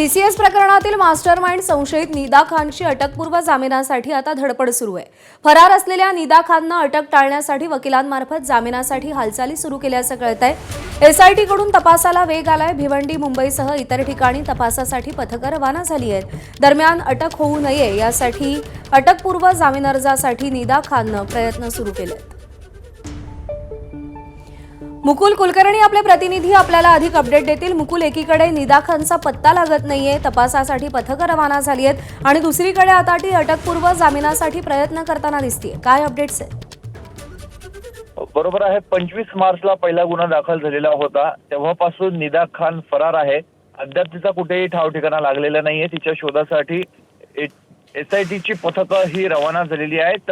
TCS प्रकरणातील mastermind संशयित निदा खानची अटकपूर्व जामिनासाठी आता धडपड सुरू आहे। फरार असलेल्या निदा खाननं अटक टाळण्यासाठी वकिलांमार्फत जामिनासाठी हालचाली सुरू केल्याचं कळतंय। एसआयटी कडून तपासाला वेग आलाय। भिवंडी, मुंबईसह इतर ठिकाणी तपासासाठी पथकं रवाना झाली आहेत। दरम्यान अटक होऊ नये यासाठी अटकपूर्व जामीन अर्जासाठी निदा खाननं प्रयत्न सुरू केले। मुकुल कुलकर्णी आपले प्रतिनिधी आपल्याला अधिक अपडेट देतील। मुकुल, एकीकडे निदा खानचा पत्ता लागत नाहीये, तपासासाठी पथकं रवाना झाली आहेत आणि दुसरीकडे आता ती अटकपूर्व जामिनासाठी प्रयत्न करताना दिसतेय, काय अपडेट्स आहेत? बरोबर आहे। 25 मार्चला पहिला गुन्हा दाखल झालेला होता, तेव्हापासून निदा खान फरार आहे। अद्याप तिचा कुठेही ठाव ठिकाणा लागलेला नाहीये। तिच्या शोधासाठी एसआयटीची पथकं ही रवाना झालेली आहेत।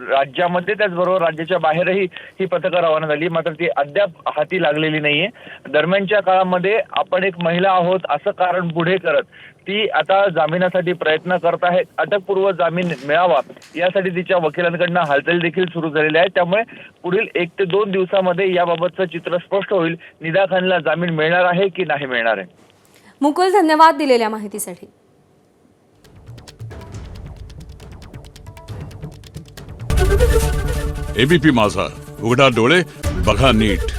राज्यामध्ये त्याचबरोबर राज्याच्या बाहेरही ही पथकं रवाना झाली, मात्र ती अद्याप हाती लागलेली नाहीये। दरम्यानच्या काळामध्ये आपण एक महिला आहोत असं कारण पुढे करत ती आता जामिनासाठी प्रयत्न करत आहे। अटकपूर्व जामीन मिळावा यासाठी तिच्या वकिलांकडून हालचाली देखील सुरू झालेल्या आहेत। त्यामुळे पुढील 1 ते 2 दिवसामध्ये याबाबतचं चित्र स्पष्ट होईल। निदा खानला जामीन मिळणार आहे की नाही मिळणार आहे। मुकुल, धन्यवाद दिलेल्या माहितीसाठी। एबीपी माझा, उघडा डोळे बघा नीट।